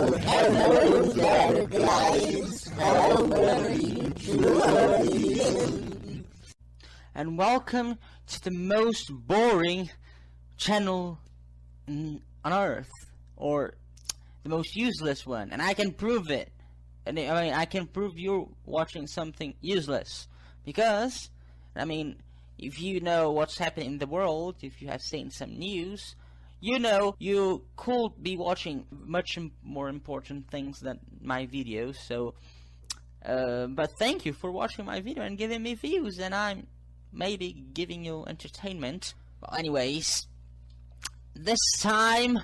Hello there, guys. How are you doing? And welcome to the most boring channel on Earth, or the most useless one, and I can prove it. And I mean, I can prove you're watching something useless, because, I mean, if you know what's happening in the world, if you have seen some news, you know you could be watching much more important things than my videos. So, but thank you for watching my video and giving me views, and I'm maybe giving you entertainment. Well, anyways, this time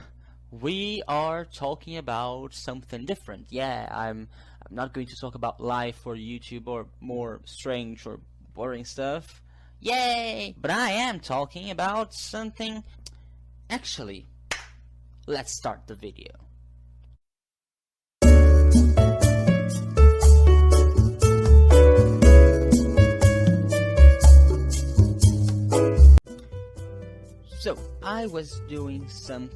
we are talking about something different. Yeah, I'm not going to talk about life or YouTube or more strange or boring stuff. Yay! But I am talking about something. Actually, let's start the video. So, I was doing some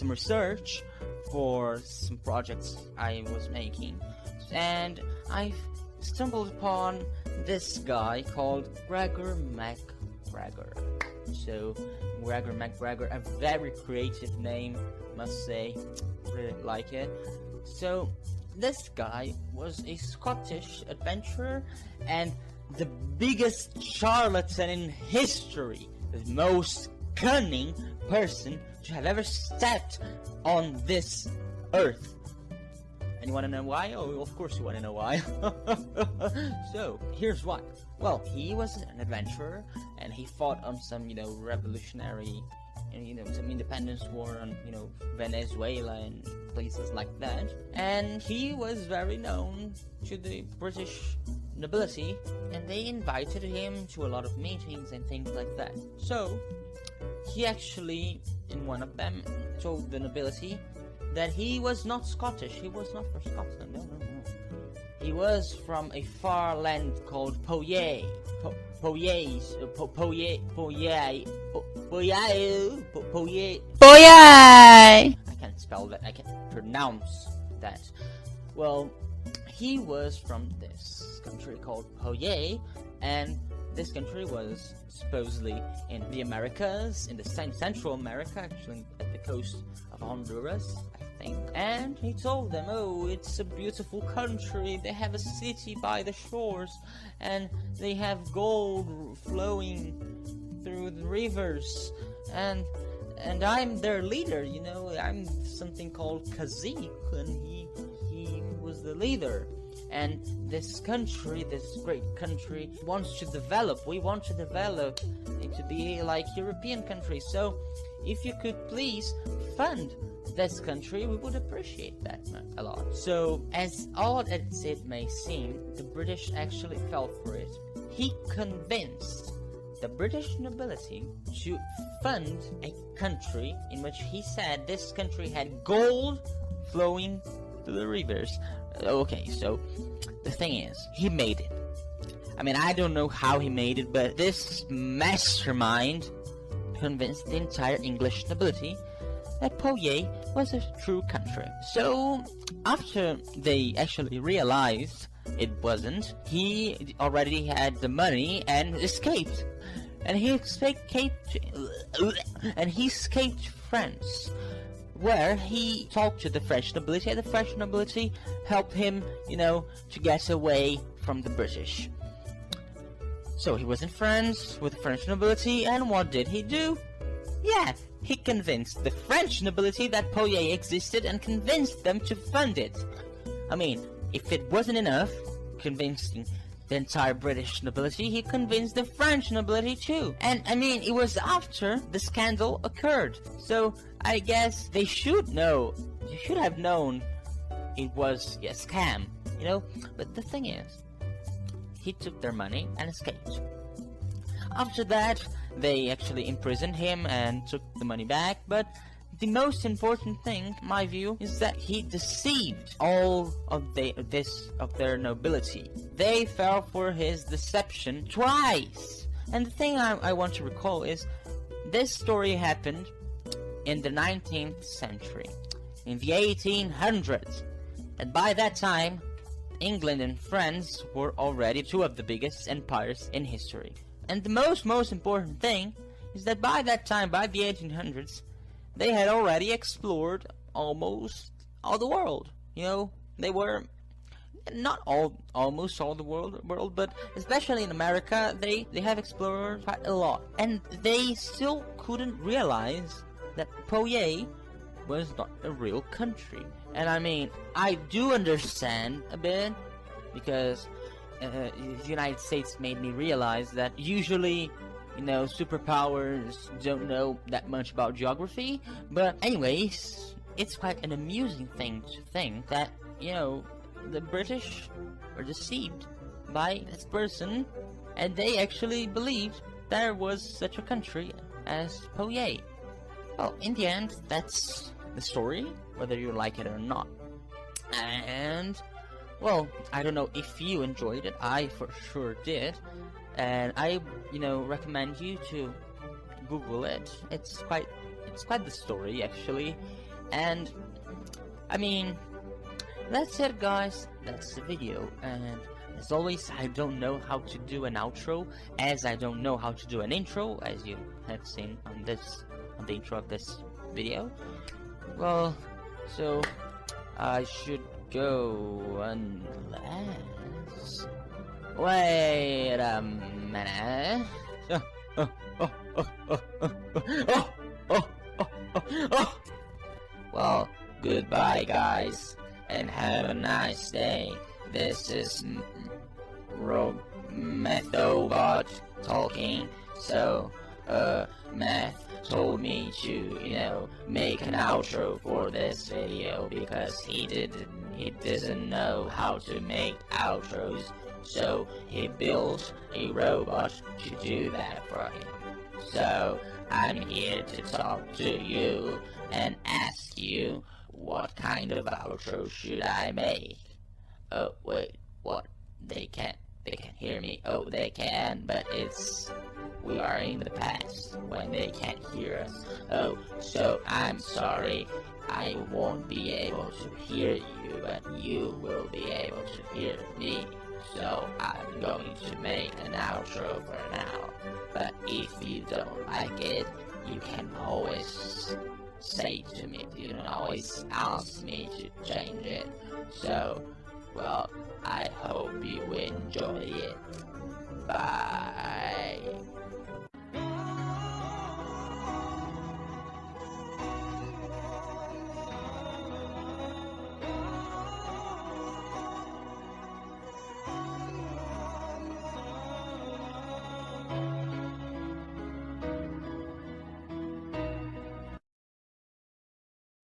research for some projects I was making, and I stumbled upon this guy called MacGregor. So, MacGregor, a very creative name, must say, really like it. So, this guy was a Scottish adventurer and the biggest charlatan in history, the most cunning person to have ever stepped on this earth. And you want to know why? Oh, of course you want to know why. So, here's why. Well, he was an adventurer, and he fought on some, revolutionary, some independence war on, Venezuela and places like that. And he was very known to the British nobility, and they invited him to a lot of meetings and things like that. So, he actually, in one of them, told the nobility that he was not Scottish. He was not from Scotland. No. He was from a far land called Poyais. I can't spell that. I can't pronounce that. Well, he was from this country called Poyais, and this country was supposedly in the Americas, in the Central America, actually at the coast of Honduras, I think. And he told them, oh, it's a beautiful country, they have a city by the shores, and they have gold flowing through the rivers, and I'm their leader, I'm something called Kazik, and he was the leader. And this country, this great country, wants to develop. We want to develop into be like European countries. So, if you could please fund this country, we would appreciate that a lot. So, as odd as it may seem, the British actually fell for it. He convinced the British nobility to fund a country in which he said this country had gold flowing to the rivers. Okay, so the thing is, he made it. I mean, I don't know how he made it, but this mastermind convinced the entire English nobility that Poyais was a true country. So, after they actually realized it wasn't, he already had the money and escaped. And he escaped France, where he talked to the French nobility, and the French nobility helped him, to get away from the British. So he was in France with the French nobility, and what did he do? Yeah, he convinced the French nobility that Poyais existed and convinced them to fund it. I mean, if it wasn't enough, convincing the entire British nobility, he convinced the French nobility too. And I mean, it was after the scandal occurred. So I guess they should have known it was a scam, But the thing is, he took their money and escaped. After that, they actually imprisoned him and took the money back, but the most important thing, in my view, is that he deceived all of their nobility. They fell for his deception twice. And the thing I want to recall is, this story happened in the 19th century. in the 1800s. And by that time, England and France were already two of the biggest empires in history. And the most important thing is that by that time, by the 1800s, they had already explored almost all the world. You know, they were not almost all the world, but especially in America, they have explored quite a lot. And they still couldn't realize that Poye was not a real country. And I mean, I do understand a bit, because the United States made me realize that usually, you know, superpowers don't know that much about geography. But anyways, it's quite an amusing thing to think that, you know, the British were deceived by this person, and they actually believed there was such a country as Poye. Well, in the end, that's the story, whether you like it or not. And, well, I don't know if you enjoyed it. I for sure did. And I, you know, recommend you to Google it. It's quite the story, actually. And, I mean, that's it, guys. That's the video. And as always, I don't know how to do an outro, as I don't know how to do an intro, as you have seen on the intro of this video. Well, so I should go unless... Wait a minute. Well, goodbye, guys, and have a nice day. This is Methobot talking. So, Meth told me to, you know, make an outro for this video because he doesn't know how to make outros. So he built a robot to do that for him. So I'm here to talk to you and ask you, what kind of outro should I make? Oh wait, what? They can't hear me. Oh, they can, but we are in the past when they can't hear us. Oh, so I'm sorry. I won't be able to hear you, but you will be able to hear me. So I'm going to make an outro for now. But if you don't like it, you can always say to me. You can always ask me to change it. So, well, I hope you enjoy it. Bye.